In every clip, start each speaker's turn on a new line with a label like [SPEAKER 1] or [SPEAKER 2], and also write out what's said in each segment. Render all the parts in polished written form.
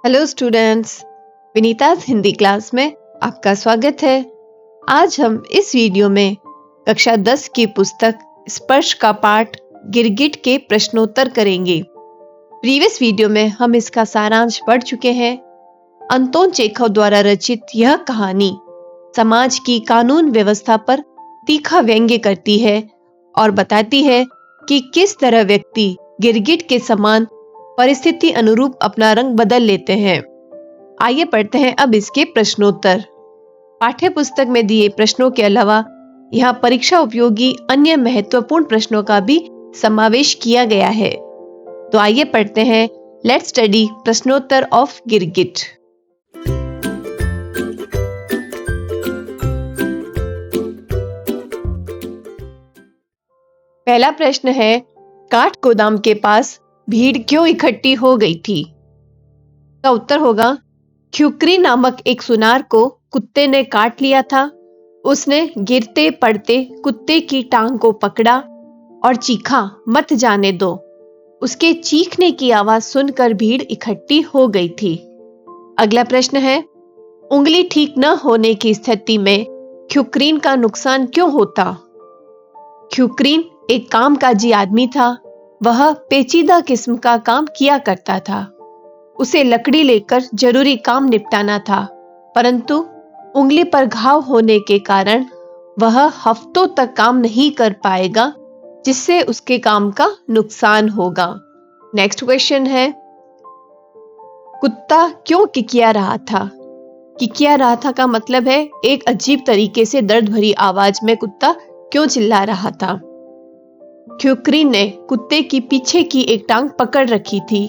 [SPEAKER 1] Hello students, विनीता's Hindi class में आपका स्वागत है। आज हम इस वीडियो में कक्षा 10 की पुस्तक स्पर्श का पाठ गिरगिट के प्रश्नोत्तर करेंगे। प्रीवियस वीडियो में हम इसका सारांश पढ़ चुके हैं। अंतोन चेखव द्वारा रचित यह कहानी समाज की कानून व्यवस्था पर तीखा व्यंग्य करती है और बताती है कि किस तरह व्यक्ति गिरगिट के समान परिस्थिति अनुरूप अपना रंग बदल लेते हैं। आइए पढ़ते हैं अब इसके प्रश्नोत्तर। पाठ्य पुस्तक में दिए प्रश्नों के अलावा यहाँ परीक्षा उपयोगी अन्य महत्वपूर्ण प्रश्नों का भी समावेश किया गया है। तो आइए पढ़ते हैं। लेट्स स्टडी प्रश्नोत्तर ऑफ गिरगिट। पहला प्रश्न है, काठ गोदाम के पास भीड़ क्यों इकट्ठी हो गई थी? का उत्तर होगा, ख्युकरी नामक एक सुनार को कुत्ते ने काट लिया था। उसने गिरते पड़ते कुत्ते की टांग को पकड़ा और चीखा, मत जाने दो। उसके चीखने की आवाज सुनकर भीड़ इकट्ठी हो गई थी। अगला प्रश्न है, उंगली ठीक न होने की स्थिति में ख्युकरीन का नुकसान क्यों होता? ख्युकरीन एक कामकाजी आदमी था। वह पेचीदा किस्म का काम किया करता था। उसे लकड़ी लेकर जरूरी काम निपटाना था, परंतु उंगली पर घाव होने के कारण वह हफ्तों तक काम नहीं कर पाएगा, जिससे उसके काम का नुकसान होगा। नेक्स्ट क्वेश्चन है, कुत्ता क्यों किकिया रहा था? किकिया रहा था का मतलब है एक अजीब तरीके से दर्द भरी आवाज में कुत्ता क्यों चिल्ला रहा था। ख्युकरीन ने कुत्ते की पीछे की एक टांग पकड़ रखी थी।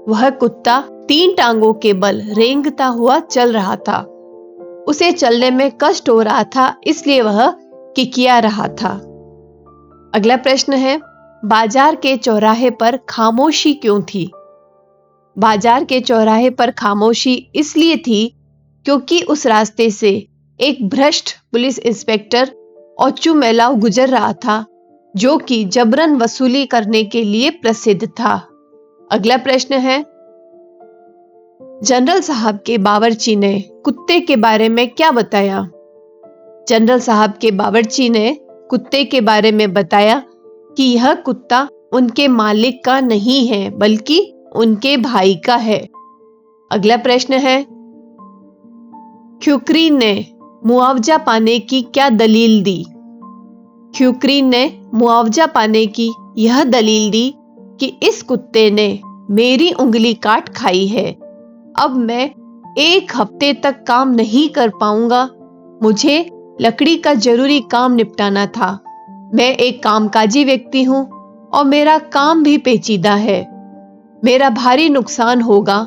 [SPEAKER 1] वह कुत्ता 3 टांगों के बल रेंगता हुआ चल रहा था। उसे चलने में कष्ट हो रहा था, इसलिए वह किकिया रहा था। अगला प्रश्न है, बाजार के चौराहे पर खामोशी क्यों थी? बाजार के चौराहे पर खामोशी इसलिए थी क्योंकि उस रास्ते से एक भ्रष्ट पुलिस इंस्पेक्टर ओचुमेलाव गुजर रहा था, जो कि जबरन वसूली करने के लिए प्रसिद्ध था। अगला प्रश्न है, जनरल साहब के बावर्ची ने कुत्ते के बारे में क्या बताया? जनरल साहब के बावर्ची ने कुत्ते के बारे में बताया कि यह कुत्ता उनके मालिक का नहीं है, बल्कि उनके भाई का है। अगला प्रश्न है, ख्युकरीन ने मुआवजा पाने की क्या दलील दी? ख्युकरीन ने मुआवजा पाने की यह दलील दी कि इस कुत्ते ने मेरी उंगली काट खाई है। अब मैं 1 हफ्ते तक काम नहीं कर पाऊंगा। मुझे लकड़ी का जरूरी काम निपटाना था। मैं एक कामकाजी व्यक्ति हूं और मेरा काम भी पेचीदा है। मेरा भारी नुकसान होगा,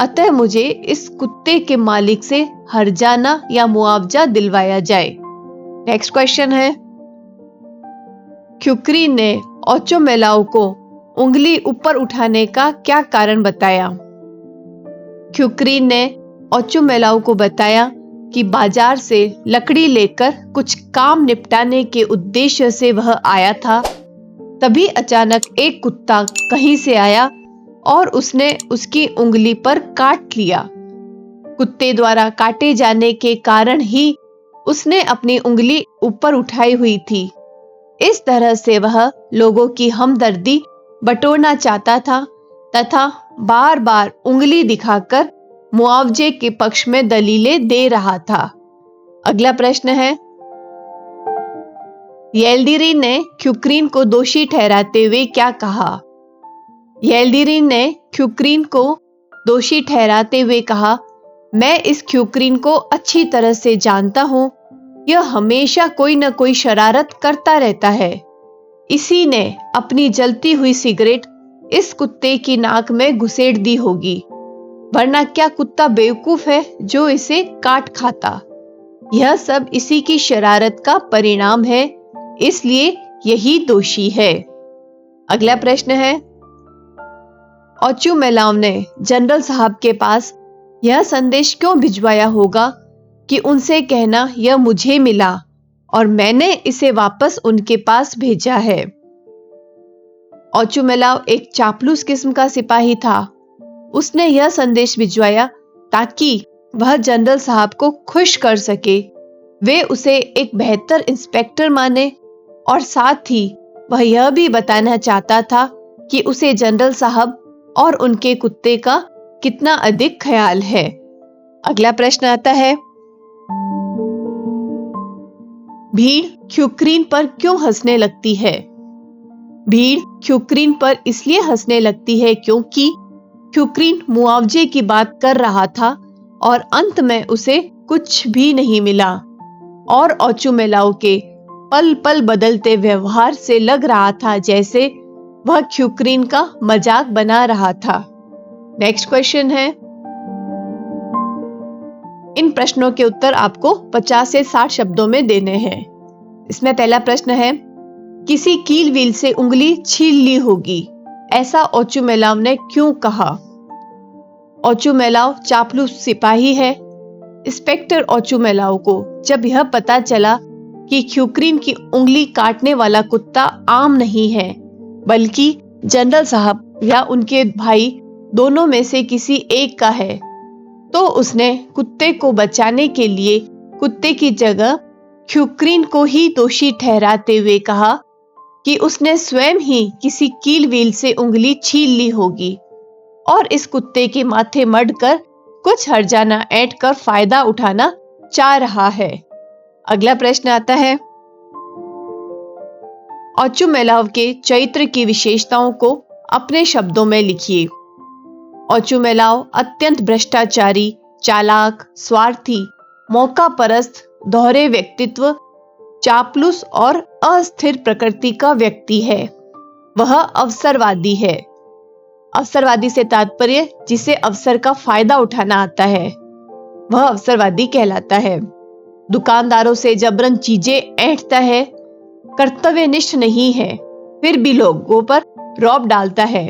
[SPEAKER 1] अतः मुझे इस कुत्ते के मालिक से हर्जाना या मुआवजा दिलवाया जाए। नेक्स्ट क्वेश्चन है, ख्युकरीन ने ओचुमेलाव को उंगली ऊपर उठाने का क्या कारण बताया? ख्युकरीन ने ओचुमेलाव को बताया कि बाजार से लकड़ी लेकर कुछ काम निपटाने के उद्देश्य से वह आया था। तभी अचानक एक कुत्ता कहीं से आया और उसने उसकी उंगली पर काट लिया। कुत्ते द्वारा काटे जाने के कारण ही उसने अपनी उंगली ऊपर उठाई हुई थी। इस तरह से वह लोगों की हमदर्दी बटोरना चाहता था तथा बार बार उंगली दिखाकर मुआवजे के पक्ष में दलीलें दे रहा था। अगला प्रश्न है, येल्दिरिन ने ख्युकरीन को दोषी ठहराते हुए क्या कहा? येल्दिरिन ने ख्युकरीन को दोषी ठहराते हुए कहा, मैं इस ख्युकरीन को अच्छी तरह से जानता हूं। यह हमेशा कोई न कोई शरारत करता रहता है। इसी ने अपनी जलती हुई सिगरेट इस कुत्ते की नाक में घुसेड़ दी होगी, वरना क्या कुत्ता बेवकूफ है जो इसे काट खाता? यह सब इसी की शरारत का परिणाम है, इसलिए यही दोषी है। अगला प्रश्न है, ओचुमेलाव ने जनरल साहब के पास यह संदेश क्यों भिजवाया होगा कि उनसे कहना यह मुझे मिला और मैंने इसे वापस उनके पास भेजा है। ओचुमेलाव एक चापलूस किस्म का सिपाही था। उसने यह संदेश भिजवाया ताकि वह जनरल साहब को खुश कर सके, वे उसे एक बेहतर इंस्पेक्टर माने, और साथ ही वह यह भी बताना चाहता था कि उसे जनरल साहब और उनके कुत्ते का कितना अधिक ख्याल है। अगला प्रश्न आता है, भीड़ ख्युक्रीन पर क्यों हंसने लगती है? भीड़ ख्युक्रीन पर इसलिए हंसने लगती है क्योंकि ख्युक्रीन मुआवजे की बात कर रहा था और अंत में उसे कुछ भी नहीं मिला और ओचुमेलाओ के पल पल बदलते व्यवहार से लग रहा था जैसे वह ख्युक्रीन का मजाक बना रहा था। नेक्स्ट क्वेश्चन है, इन प्रश्नों के उत्तर आपको 50 से 60 शब्दों में देने हैं। इसमें पहला प्रश्न है, किसी कील व्हील से उंगली छील ली होगी, ऐसा ओचुमेलाओ ने क्यों कहा? ओचुमेलाओ चापलूस सिपाही है। इंस्पेक्टर ओचुमेलाओ को जब यह पता चला कि ख्युक्रीन की उंगली काटने वाला कुत्ता आम नहीं है बल्कि जनरल साहब या उनके भाई दोनों में से किसी एक का है, तो उसने कुत्ते को बचाने के लिए कुत्ते की जगह ख्युक्रीन को ही दोषी ठहराते हुए कहा कि उसने स्वयं ही किसी कील व्हील से उंगली छील ली होगी और इस कुत्ते के माथे मढ़कर कुछ हर्जाना ऐंठ कर फायदा उठाना चाह रहा है। अगला प्रश्न आता है, ओचुमेलाओ के चरित्र की विशेषताओं को अपने शब्दों में लिखिए। ओचुमेलाओ अत्यंत भ्रष्टाचारी, चालाक, स्वार्थी, मौका परस्त, दोहरे व्यक्तित्व, चापलूस और अस्थिर प्रकृति का व्यक्ति है। वह अवसरवादी है। अवसरवादी से तात्पर्य जिसे अवसर का फायदा उठाना आता है, वह अवसरवादी कहलाता है। दुकानदारों से जबरन चीजें ऐंठता है, कर्तव्यनिष्ठ नहीं है, फिर भी लोगों पर रौब डालता है,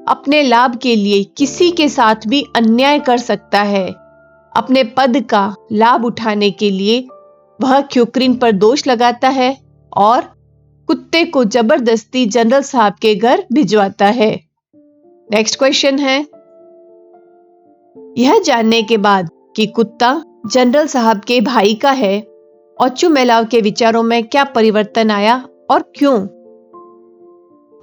[SPEAKER 1] अपने लाभ के लिए किसी के साथ भी अन्याय कर सकता है, अपने पद का लाभ उठाने के लिए वह ख्युक्रीन पर दोष लगाता है और कुत्ते को जबरदस्ती जनरल साहब के घर भिजवाता है। नेक्स्ट क्वेश्चन है, यह जानने के बाद कि कुत्ता जनरल साहब के भाई का है, ओचुमेलाओ के विचारों में क्या परिवर्तन आया और क्यों?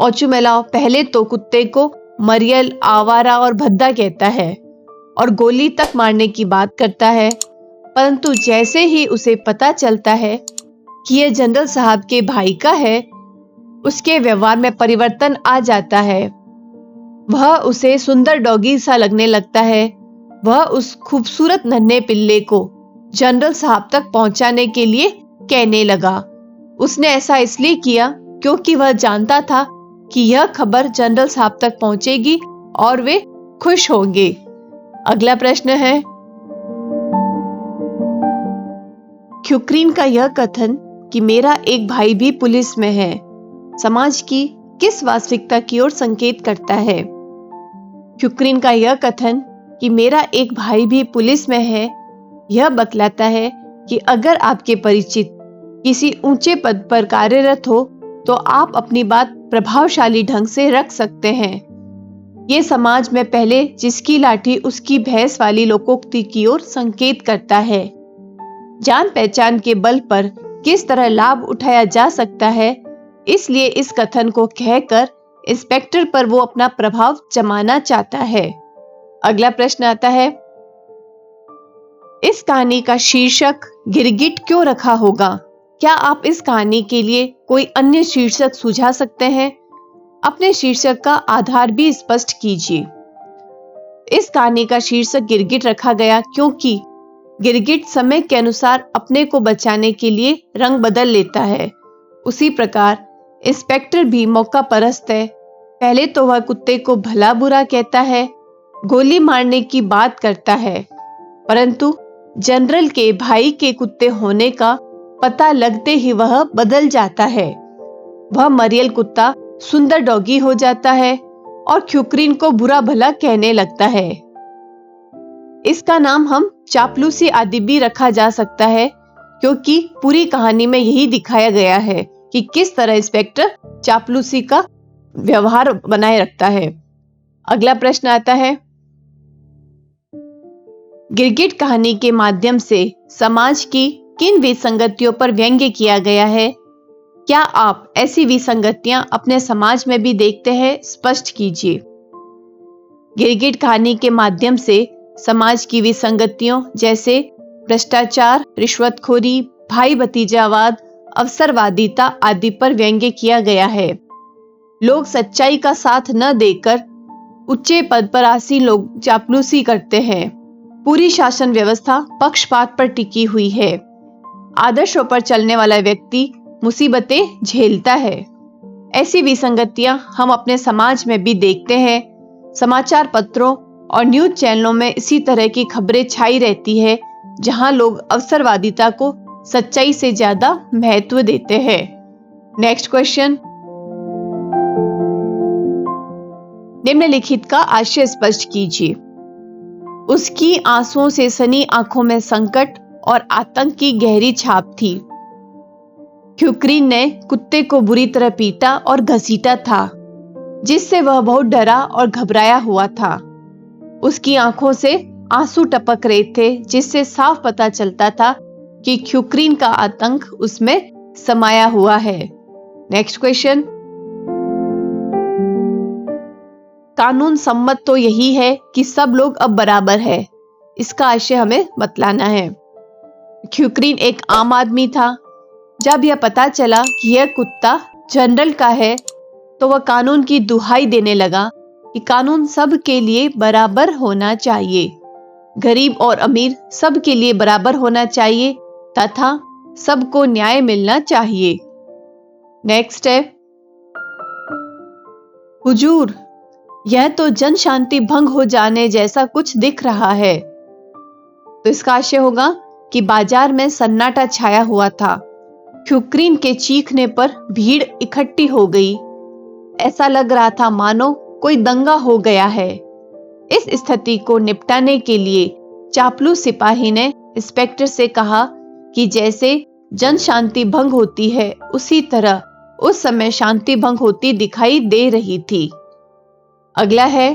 [SPEAKER 1] ओचुमेलाओ पहले तो कुत्ते को मरियल, आवारा और भद्दा कहता है और गोली तक मारने की बात करता है, परंतु जैसे ही उसे पता चलता है कि यह जनरल साहब के भाई का है, उसके व्यवहार में परिवर्तन आ जाता है। वह उसे सुंदर डॉगी सा लगने लगता है। वह उस खूबसूरत नन्हे पिल्ले को जनरल साहब तक पहुंचाने के लिए कहने लगा। उसने ऐसा इसलिए किया क्योंकि वह जानता था कि यह खबर जनरल साहब तक पहुंचेगी और वे खुश होंगे। अगला प्रश्न है, ख्युक्रीन का यह कथन कि मेरा एक भाई भी पुलिस में है, समाज की किस वास्तविकता की ओर संकेत करता है? ख्युक्रीन का यह कथन कि मेरा एक भाई भी पुलिस में है, यह बतलाता है कि अगर आपके परिचित किसी ऊंचे पद पर कार्यरत हो तो आप अपनी बात प्रभावशाली ढंग से रख सकते हैं। ये समाज में पहले जिसकी लाठी उसकी भैंस वाली लोकोक्ति की ओर संकेत करता है। जान पहचान के बल पर किस तरह लाभ उठाया जा सकता है, इसलिए इस कथन को कहकर इंस्पेक्टर पर वो अपना प्रभाव जमाना चाहता है। अगला प्रश्न आता है, इस कहानी का शीर्षक गिरगिट क्यों रखा होगा? क्या आप इस कहानी के लिए कोई अन्य शीर्षक सुझा सकते हैं? अपने शीर्षक का आधार भी स्पष्ट कीजिए। इस कहानी का शीर्षक गिरगिट रखा गया क्योंकि गिरगिट समय के अनुसार अपने को बचाने के लिए रंग बदल लेता है। उसी प्रकार इंस्पेक्टर भी मौका परस्त है। पहले तो वह कुत्ते को भला बुरा कहता है, गोली मारने की बात करता है, परंतु जनरल के भाई के कुत्ते होने का पता लगते ही वह बदल जाता है। वह मरियल कुत्ता सुंदर डॉगी हो जाता है और ख्युक्रीन को बुरा भला कहने लगता है। इसका नाम हम चापलूसी आदि भी रखा जा सकता है क्योंकि पूरी कहानी में यही दिखाया गया है कि किस तरह इंस्पेक्टर चापलूसी का व्यवहार बनाए रखता है। अगला प्रश्न आता है, गिरगिट कहानी के माध्यम से समाज की किन विसंगतियों पर व्यंग्य किया गया है? क्या आप ऐसी विसंगतियां अपने समाज में भी देखते हैं? स्पष्ट कीजिए। गिरगिट कहानी के माध्यम से समाज की विसंगतियों जैसे भ्रष्टाचार, रिश्वतखोरी, भाई भतीजावाद, अवसरवादिता आदि पर व्यंग्य किया गया है। लोग सच्चाई का साथ न देकर ऊंचे पद पर आसीन लोग चापलूसी करते हैं। पूरी शासन व्यवस्था पक्षपात पर टिकी हुई है। आदर्शों पर चलने वाला व्यक्ति मुसीबतें झेलता है। ऐसी विसंगतियां हम अपने समाज में भी देखते हैं। समाचार पत्रों और न्यूज चैनलों में इसी तरह की खबरें छाई रहती है, जहां लोग अवसरवादिता को सच्चाई से ज्यादा महत्व देते हैं। Next question. निम्नलिखित का आशय स्पष्ट कीजिए। उसकी आंसुओं से सनी आंखों में संकट और आतंक की गहरी छाप थी। ख्युक्रीन ने कुत्ते को बुरी तरह पीटा और घसीटा था, जिससे वह बहुत डरा और घबराया हुआ था। उसकी आंखों से आंसू टपक रहे थे, जिससे साफ पता चलता था कि ख्युक्रीन का आतंक उसमें समाया हुआ है। Next question. कानून सम्मत तो यही है कि सब लोग अब बराबर है। इसका आशय हमें बतलाना है। ख्युक्रीन एक आम आदमी था। जब यह पता चला कि यह कुत्ता जनरल का है, तो वह कानून की दुहाई देने लगा कि कानून सब के लिए बराबर होना चाहिए। गरीब और अमीर सब के लिए बराबर होना चाहिए तथा सबको न्याय मिलना चाहिए। नेक्स्ट है। हुजूर, यह तो जन शांति भंग हो जाने जैसा कुछ दिख रहा है। तो इसका आशय होगा कि बाजार में सन्नाटा छाया हुआ था। ख्युक्रीन के चीखने पर भीड़ इकट्ठी हो गई। ऐसा लग रहा था मानो कोई दंगा हो गया है। इस स्थिति को निपटाने के लिए चापलूस सिपाही ने इंस्पेक्टर से कहा कि जैसे जन शांति भंग होती है, उसी तरह उस समय शांति भंग होती दिखाई दे रही थी। अगला है।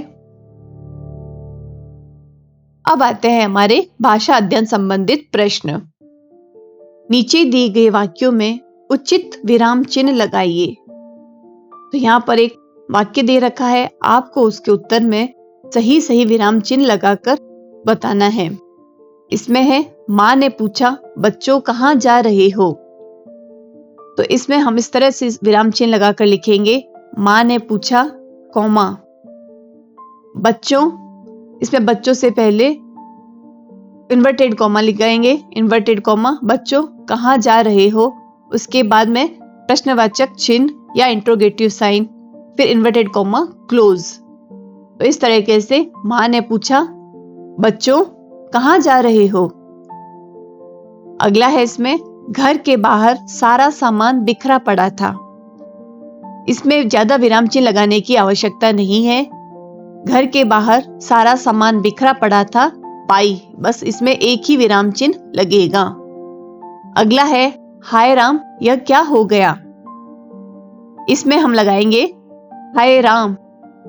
[SPEAKER 1] अब आते हैं हमारे भाषा अध्ययन संबंधित प्रश्न। नीचे दिए गए वाक्यों में उचित विराम चिन्ह लगाइए। तो यहां पर एक वाक्य दे रखा है, आपको उसके उत्तर में सही सही विराम चिन्ह लगाकर बताना है। इसमें है, मां ने पूछा, बच्चों कहां जा रहे हो? तो इसमें हम इस तरह से विराम चिन्ह लगाकर लिखेंगे, मां ने पूछा, कॉमा, बच्चों, इसमें बच्चों से पहले इन्वर्टेड कॉमा लगाएंगे, इन्वर्टेड कॉमा, बच्चों कहां जा रहे हो? उसके बाद में प्रश्नवाचक चिन्ह या इंट्रोगेटिव साइन, फिर इन्वर्टेड कॉमा क्लोज। तो इस तरीके से मां ने पूछा, बच्चों कहां जा रहे हो? अगला है इसमें, घर के बाहर सारा सामान बिखरा पड़ा था। इसमें ज्यादा विराम चिन्ह लगाने की आवश्यकता नहीं है। घर के बाहर सारा सामान बिखरा पड़ा था, पाई, बस इसमें एक ही विराम चिन्ह लगेगा। अगला है, हाय राम, यह क्या हो गया? इसमें हम लगाएंगे हाय राम,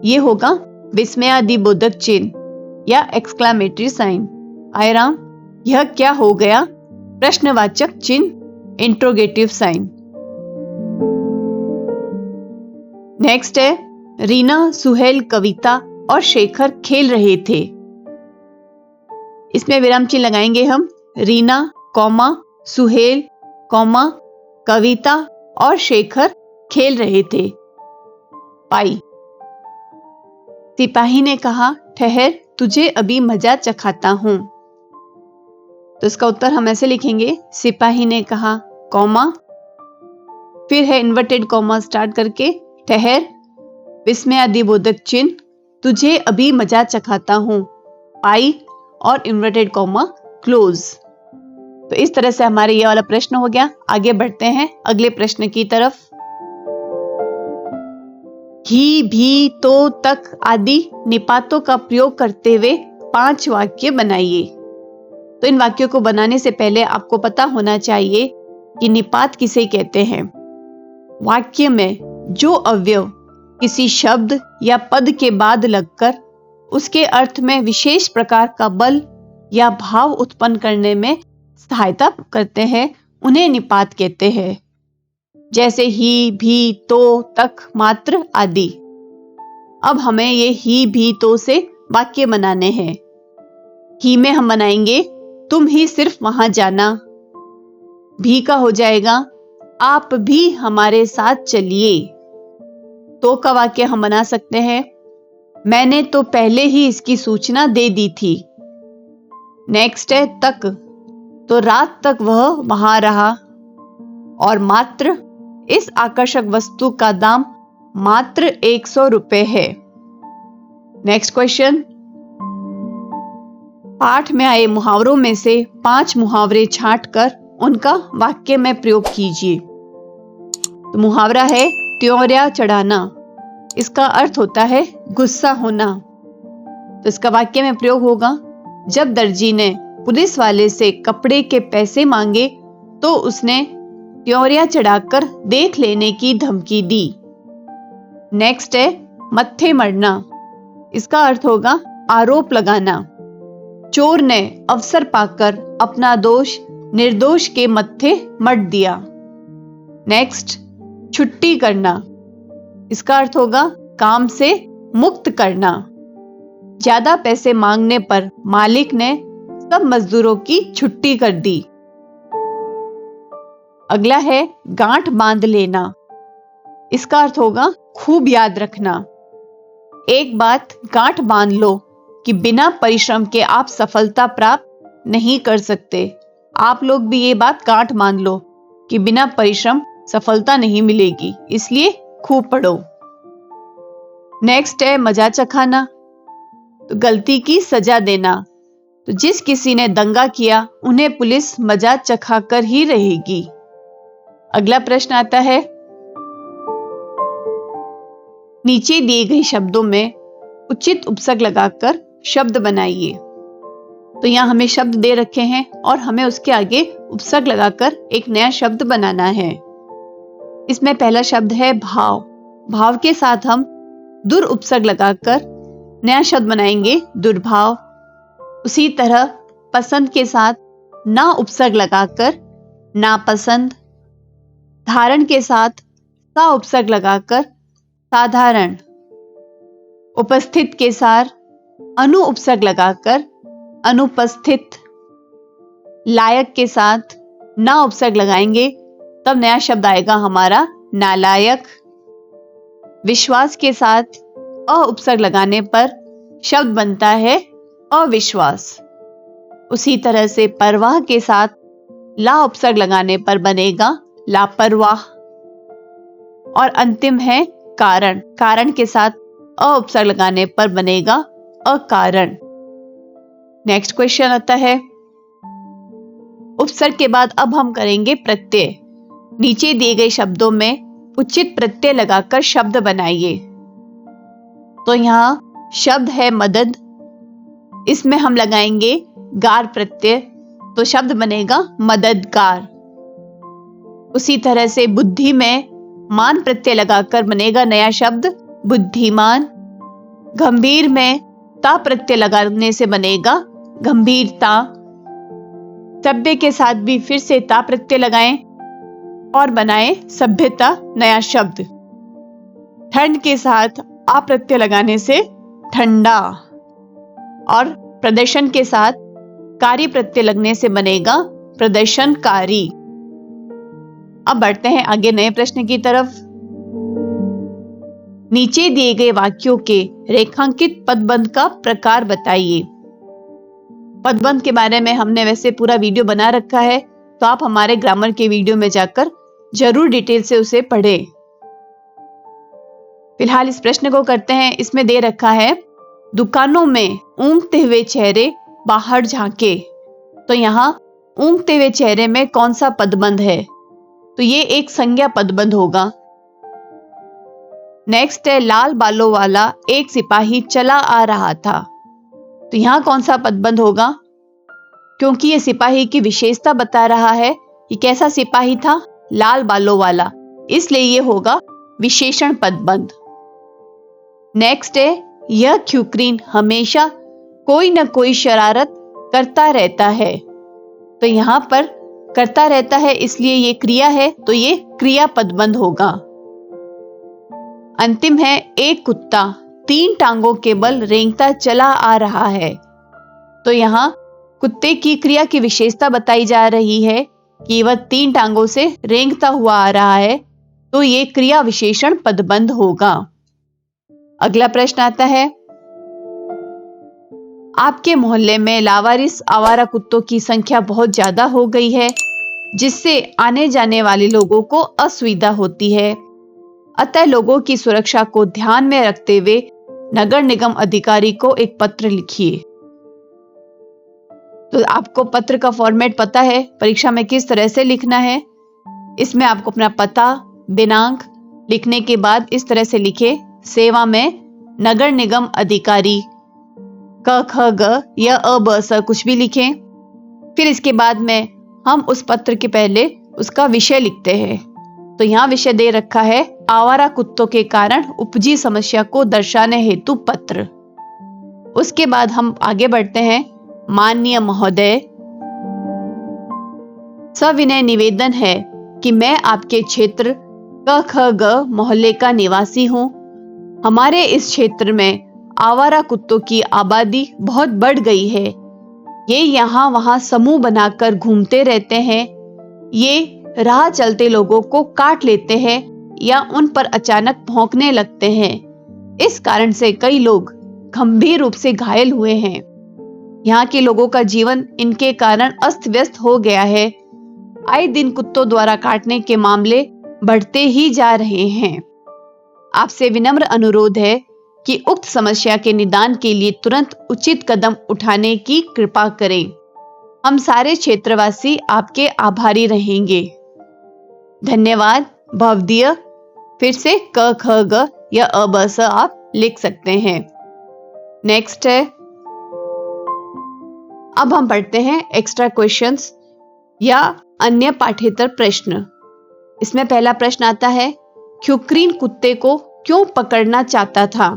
[SPEAKER 1] ये होगा विस्मयादिबोधक चिन्ह या एक्सक्लेमेटरी साइन। हाय राम, यह क्या हो गया? प्रश्नवाचक चिन्ह, इंट्रोगेटिव साइन। नेक्स्ट है, रीना, सुहेल, कविता और शेखर खेल रहे थे। इसमें विराम चिन्ह लगाएंगे हम, रीना, कॉमा, सुहेल, कॉमा, कविता और शेखर खेल रहे थे, पाई। सिपाही ने कहा, ठहर, तुझे अभी मजा चखाता हूं। तो इसका उत्तर हम ऐसे लिखेंगे, सिपाही ने कहा, कॉमा, फिर है इन्वर्टेड कॉमा स्टार्ट करके, ठहर, विस्मयादिबोधक चिन्ह, तुझे अभी मजा चखाता हूं, पाई और इन्वर्टेड कॉमा क्लोज। तो इस तरह से हमारे ये वाला प्रश्न हो गया। आगे बढ़ते हैं अगले प्रश्न की तरफ। ही, भी, तो, तक आदि निपातों का प्रयोग करते हुए 5 वाक्य बनाइए। तो इन वाक्यों को बनाने से पहले आपको पता होना चाहिए कि निपात किसे कहते हैं। वाक्य में जो अवयव किसी शब्द या पद के बाद लगकर उसके अर्थ में विशेष प्रकार का बल या भाव उत्पन्न करने में सहायता करते हैं उन्हें निपात कहते हैं, जैसे ही, भी, तो, तक, मात्र आदि। अब हमें ये ही, भी, तो से वाक्य बनाने हैं। ही में हम बनाएंगे तुम ही सिर्फ वहां जाना। भी का हो जाएगा आप भी हमारे साथ चलिए। तो का वाक्य हम बना सकते हैं मैंने तो पहले ही इसकी सूचना दे दी थी। नेक्स्ट है तक, तो रात तक वह वहां रहा। और मात्र, इस आकर्षक वस्तु का दाम मात्र 100 रुपए है। नेक्स्ट क्वेश्चन, पाठ में आए मुहावरों में से 5 मुहावरे छांटकर उनका वाक्य में प्रयोग कीजिए। तो मुहावरा है त्योरिया चढ़ाना। इसका अर्थ होता है गुस्सा होना। तो इसका वाक्य में प्रयोग होगा जब दर्जी ने पुलिस वाले से कपड़े के पैसे मांगे तो उसने त्योरिया चढ़ाकर देख लेने की धमकी दी। नेक्स्ट है मत्थे मरना। इसका अर्थ होगा आरोप लगाना। चोर ने अवसर पाकर अपना दोष निर्दोष के मत्थे मढ़ दिया। नेक्स्ट, छुट्टी करना। इसका अर्थ होगा काम से मुक्त करना। ज्यादा पैसे मांगने पर मालिक ने सब मजदूरों की छुट्टी कर दी। अगला है गांठ बांध लेना। इसका अर्थ होगा खूब याद रखना। एक बात गांठ बांध लो कि बिना परिश्रम के आप सफलता प्राप्त नहीं कर सकते। आप लोग भी ये बात गांठ बांध लो कि बिना परिश्रम सफलता नहीं मिलेगी, इसलिए खूब पढ़ो। नेक्स्ट है मजा चखाना। तो गलती की सजा देना। तो जिस किसी ने दंगा किया उन्हें पुलिस मजा चखाकर ही रहेगी। अगला प्रश्न आता है नीचे दिए गए शब्दों में उचित उपसर्ग लगाकर शब्द बनाइए। तो यहाँ हमें शब्द दे रखे हैं और हमें उसके आगे उपसर्ग लगाकर एक नया शब्द बनाना है। इसमें पहला शब्द है भाव। भाव के साथ हम दुर उपसर्ग लगाकर नया शब्द बनाएंगे दुर्भाव। उसी तरह पसंद के साथ ना उपसर्ग लगाकर नापसंद। धारण के साथ सा उपसर्ग लगाकर साधारण। उपस्थित के साथ अनु उपसर्ग लगाकर अनुपस्थित। लायक के साथ ना उपसर्ग लगाएंगे तब नया शब्द आएगा हमारा नालायक। विश्वास के साथ अ उपसर्ग लगाने पर शब्द बनता है अविश्वास। उसी तरह से परवाह के साथ ला उपसर्ग लगाने पर बनेगा लापरवाह। और अंतिम है कारण। कारण के साथ अ उपसर्ग लगाने पर बनेगा अकारण। नेक्स्ट क्वेश्चन आता है उपसर्ग के बाद अब हम करेंगे प्रत्यय। नीचे दिए गए शब्दों में उचित प्रत्यय लगाकर शब्द बनाइए। तो यहां शब्द है मदद। इसमें हम लगाएंगे गार प्रत्यय, तो शब्द बनेगा मददगार। उसी तरह से बुद्धि में मान प्रत्यय लगाकर बनेगा नया शब्द बुद्धिमान। गंभीर में ता प्रत्यय लगाने से बनेगा गंभीरता। सभ्य के साथ भी फिर से ता प्रत्यय लगाएं और बनाएं सभ्यता नया शब्द। ठंड के साथ आ प्रत्यय लगाने से ठंडा। और प्रदर्शन के साथ कारी प्रत्यय लगने से बनेगा प्रदर्शनकारी। अब बढ़ते हैं आगे नए प्रश्न की तरफ। नीचे दिए गए वाक्यों के रेखांकित पदबंध का प्रकार बताइए। पदबंध के बारे में हमने वैसे पूरा वीडियो बना रखा है, तो आप हमारे ग्रामर के वीडियो में जाकर जरूर डिटेल से उसे पढ़ें। फिलहाल इस प्रश्न को करते हैं। इसमें दे रखा है दुकानों में ऊँघते हुए चेहरे बाहर झांके। तो यहाँ ऊँघते हुए चेहरे में कौन सा पदबंध है? तो ये एक संज्ञा पदबंध होगा। नेक्स्ट है लाल बालों वाला एक सिपाही चला आ रहा था। तो यहां कौन सा पदबंध होगा? क्योंकि ये सिपाही की विशेषता बता रहा है कि कैसा सिपाही था, लाल बालों वाला, इसलिए ये होगा विशेषण पदबंध। नेक्स्ट है यह ख्युक्रीन हमेशा कोई न कोई शरारत करता रहता है। तो यहाँ पर करता रहता है इसलिए ये क्रिया है, तो ये क्रिया पदबंध होगा। अंतिम है, एक कुत्ता 3 टांगों के बल रेंगता चला आ रहा है। तो यहाँ कुत्ते की क्रिया की विशेषता बताई जा रही है कि वह 3 टांगों से रेंगता हुआ आ रहा है, तो ये क्रिया विशेषण पदबंध होगा। अगला प्रश्न आता है, आपके मोहल्ले में लावारिस आवारा कुत्तों की संख्या बहुत ज्यादा हो गई है, जिससे आने जाने वाले लोगों को असुविधा होती है। अतः लोगों की सुरक्षा को ध्यान में रखते हुए नगर निगम अधिकारी को एक पत्र लिखिए। तो आपको पत्र का फॉर्मेट पता है, परीक्षा में किस तरह से लिखना है। इसमें आपको अपना पता, दिनांक लिखने के बाद इस तरह से लिखे, सेवा में नगर निगम अधिकारी, क ख ग या अ ब स कुछ भी लिखें। फिर इसके बाद में हम उस पत्र के पहले उसका विषय लिखते हैं। तो यहाँ विषय दे रखा है, आवारा कुत्तों के कारण उपजी समस्या को दर्शाने हेतु पत्र। उसके बाद हम आगे बढ़ते हैं, माननीय महोदय, सविनय निवेदन है कि मैं आपके क्षेत्र क ख ग मोहल्ले का निवासी हूँ। हमारे इस क्षेत्र में आवारा कुत्तों की आबादी बहुत बढ़ गई है। ये यहाँ वहाँ समूह बनाकर घूमते रहते हैं। ये राह चलते लोगों को काट लेते हैं या उन पर अचानक भौंकने लगते हैं। इस कारण से कई लोग गंभीर रूप से घायल हुए हैं। यहाँ के लोगों का जीवन इनके कारण अस्त व्यस्त हो गया है। आए दिन कुत्तों द्वारा काटने के मामले बढ़ते ही जा रहे हैं। आपसे विनम्र अनुरोध है कि उक्त समस्या के निदान के लिए तुरंत उचित कदम उठाने की कृपा करें। हम सारे क्षेत्रवासी आपके आभारी रहेंगे। धन्यवाद। भवदीय। फिर से क ख ग या अ ब स आप लिख सकते हैं। नेक्स्ट है, अब हम पढ़ते हैं एक्स्ट्रा क्वेश्चंस या अन्य पाठ्येतर प्रश्न। इसमें पहला प्रश्न आता है, ख्युक्रीन कुत्ते को क्यों पकड़ना चाहता था?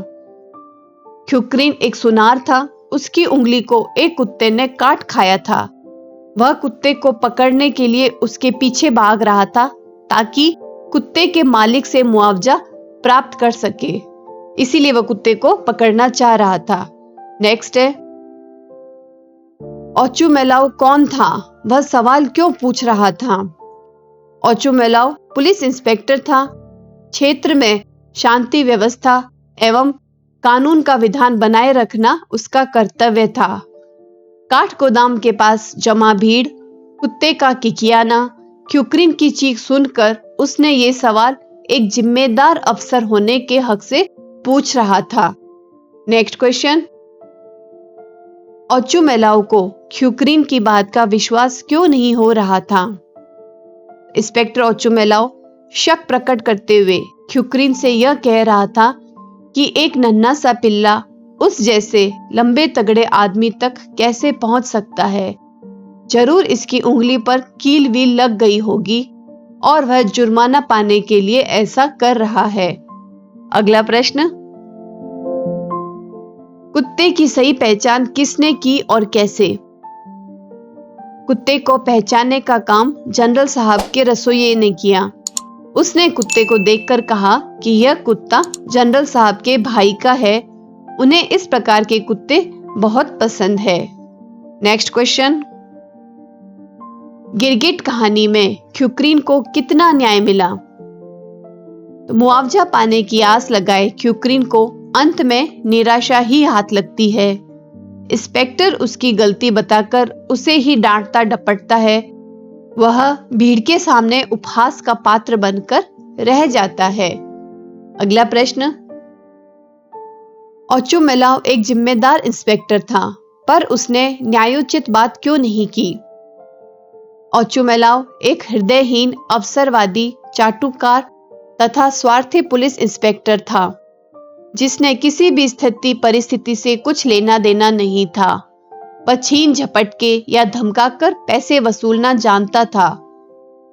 [SPEAKER 1] ख्युक्रीन एक सुनार था। उसकी उंगली को एक कुत्ते ने काट खाया था। वह कुत्ते को पकड़ने के लिए उसके पीछे भाग रहा था ताकि कुत्ते के मालिक से मुआवजा प्राप्त कर सके। इसीलिए वह कुत्ते को पकड़ना चाह रहा था। नेक्स्ट है, ओचुमेलाओ कौन था? वह सवाल क्यों पूछ रहा था? ओचुमेलाओ पुलिस इंस्पेक्टर था। क्षेत्र में शांति व्यवस्था एवं कानून का विधान बनाए रखना उसका कर्तव्य था। काठ गोदाम के पास जमा भीड़, कुत्ते का किकियाना, ख्युक्रीन की चीख सुनकर उसने ये सवाल एक जिम्मेदार अफसर होने के हक से पूछ रहा था। नेक्स्ट क्वेश्चन, ओचुमेलाओ को ख्युक्रीन की बात का विश्वास क्यों नहीं हो रहा था? इंस्पेक्टर ओचुमेलाओ शक प्रकट करते हुए ख्युक्रीन से यह कह रहा था कि एक नन्हा सा पिल्ला उस जैसे लंबे तगड़े आदमी तक कैसे पहुंच सकता है। जरूर इसकी उंगली पर कील वील लग गई होगी और वह जुर्माना पाने के लिए ऐसा कर रहा है। अगला प्रश्न, कुत्ते की सही पहचान किसने की और कैसे? कुत्ते को पहचानने का काम जनरल साहब के रसोइये ने किया। उसने कुत्ते को देखकर कहा कि यह कुत्ता जनरल साहब के भाई का है। उन्हें इस प्रकार के कुत्ते बहुत पसंद है। नेक्स्ट क्वेश्चन, गिरगिट कहानी में ख्युक्रीन को कितना न्याय मिला? तो मुआवजा पाने की आस लगाए ख्युक्रीन को अंत में निराशा ही हाथ लगती है। इंस्पेक्टर उसकी गलती बताकर उसे ही डांटता डपटता है। वह भीड़ के सामने उपहास का पात्र बनकर रह जाता है। अगला प्रश्न, ओचुमेलाओ एक जिम्मेदार इंस्पेक्टर था, पर उसने न्यायोचित बात क्यों नहीं की? ओचुमेलाओ एक हृदयहीन, अवसरवादी, चाटुकार तथा स्वार्थी पुलिस इंस्पेक्टर था, जिसने किसी भी स्थिति परिस्थिति से कुछ लेना देना नहीं था। वह छीन झपट के या धमकाकर पैसे वसूलना जानता था।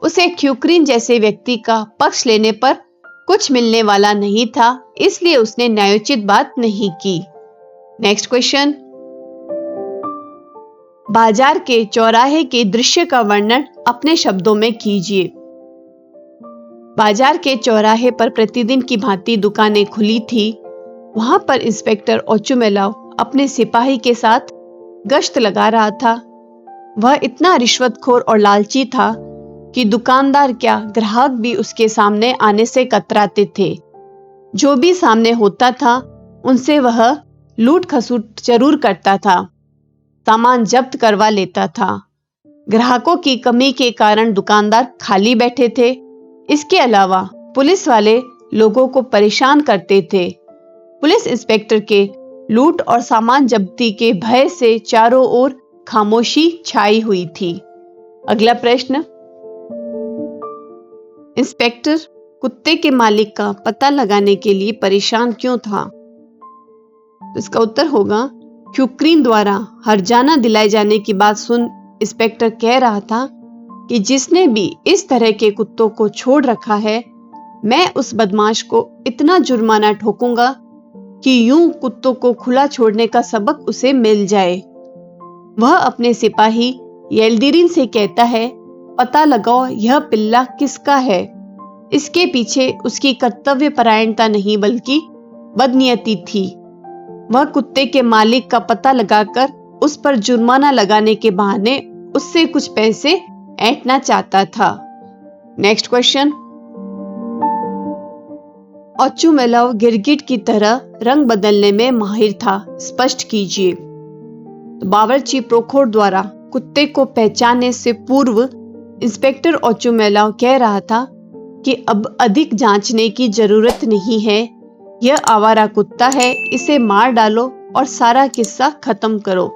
[SPEAKER 1] उसे ख्युक्रीन जैसे व्यक्ति का पक्ष लेने पर कुछ मिलने वाला नहीं था, इसलिए उसने न्यायोचित बात नहीं की। नेक्स्ट क्वेश्चन, बाजार के चौराहे के दृश्य का वर्णन अपने शब्दों में कीजिए। बाजार के चौराहे पर प्रतिदिन की भांति दुकानें खुली थी। वहां पर इंस्पेक्टर ओचुमेलाव अपने सिपाही के साथ गश्त लगा रहा था। वह इतना रिश्वतखोर और लालची था कि दुकानदार क्या, ग्राहक भी उसके सामने आने से कतराते थे। जो भी सामने होता था उनसे वह लूट खसूट जरूर करता था, सामान जब्त करवा लेता था। ग्राहकों की कमी के कारण दुकानदार खाली बैठे थे। इसके अलावा पुलिस वाले लोगों को परेशान करते थे। पुलिस इंस्पेक्टर के लूट और सामान जब्ती के भय से चारों ओर खामोशी छाई हुई थी। अगला प्रश्न, इंस्पेक्टर कुत्ते के मालिक का पता लगाने के लिए परेशान क्यों था? तो इसका उत्तर होगा, क्युक्रीन द्वारा हर्जाना दिलाए जाने की बात सुन इंस्पेक्टर कह रहा था कि जिसने भी इस तरह के कुत्तों को छोड़ रखा है, मैं उस बदमाश को इतना जुर्माना ठोकूंगा कि यूं कुत्तों को खुला छोड़ने का सबक उसे मिल जाए। वह अपने सिपाही येल्दिरिन से कहता है, पता लगाओ यह पिल्ला किसका है। इसके पीछे उसकी कर्तव्य परायणता नहीं बल्कि बदनीयती थी। वह कुत्ते के मालिक का पता लगाकर उस पर जुर्माना लगाने के बहाने उससे कुछ पैसे ऐंठना चाहता था। नेक्स्ट क्वेश्चन, ओचुमेलाव गिरगिट की तरह रंग बदलने में माहिर था, स्पष्ट कीजिए। तो बावर्ची प्रोखोर द्वारा कुत्ते को पहचानने से पूर्व इंस्पेक्टर ओचुमेलाव कह रहा था कि अब अधिक जांचने की जरूरत नहीं है। यह आवारा कुत्ता है, इसे मार डालो और सारा किस्सा खत्म करो।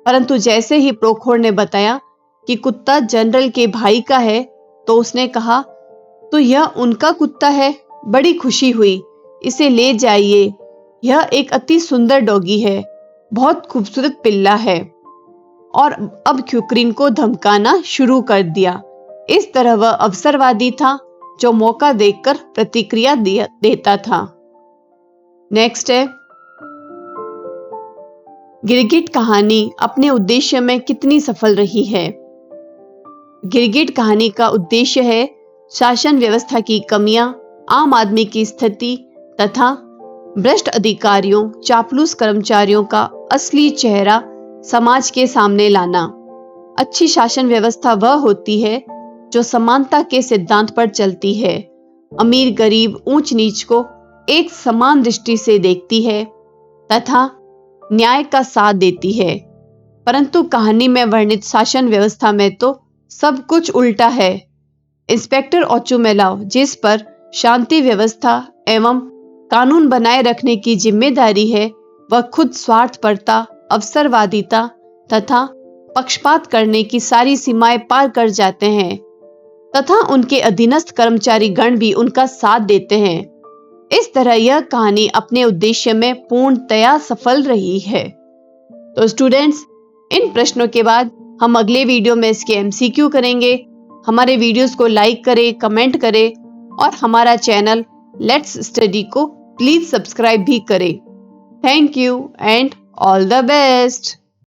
[SPEAKER 1] परंतु जैसे ही प्रोखोर ने बताया कि कुत्ता जनरल के भाई का है, तो उसने कहा, तो यह उनका कुत्ता है। बड़ी खुशी हुई, इसे ले जाइए। यह एक अति सुंदर डॉगी है, बहुत खूबसूरत पिल्ला है। और अब क्युक्रीन को धमकाना शुरू कर दिया। इस तरह वह अवसरवादी था जो मौका देखकर प्रतिक्रिया देता था। नेक्स्ट है, गिरगिट कहानी अपने उद्देश्य में कितनी सफल रही है? गिरगिट कहानी का उद्देश्य है शासन व्यवस्था की कमियां, आम आदमी की स्थिति तथा भ्रष्ट अधिकारियों, चापलूस कर्मचारियों का असली चेहरा समाज के सामने लाना। अच्छी शासन व्यवस्था वह होती है जो समानता के सिद्धांत पर चलती है, अमीर गरीब ऊंच नीच को एक समान दृष्टि से देखती है तथा न्याय का साथ देती है। परंतु कहानी में वर्णित शासन व्यवस्था में तो सब कुछ उल्टा है। इंस्पेक्टर ओचुमेलाव जिस पर शांति व्यवस्था एवं कानून बनाए रखने की जिम्मेदारी है, वह खुद स्वार्थपरता, अवसरवादिता तथा पक्षपात करने की सारी सीमाएं पार कर जाते हैं तथा उनके अधीनस्थ कर्मचारी गण भी उनका साथ देते हैं। इस तरह यह कहानी अपने उद्देश्य में पूर्णतया सफल रही है। तो स्टूडेंट्स, इन प्रश्नों के बाद हम अगले वीडियो में इसके एमसीक्यू करेंगे। हमारे वीडियोस को लाइक करें, कमेंट करें और हमारा चैनल लेट्स स्टडी को प्लीज सब्सक्राइब भी करें। Thank you and all the best.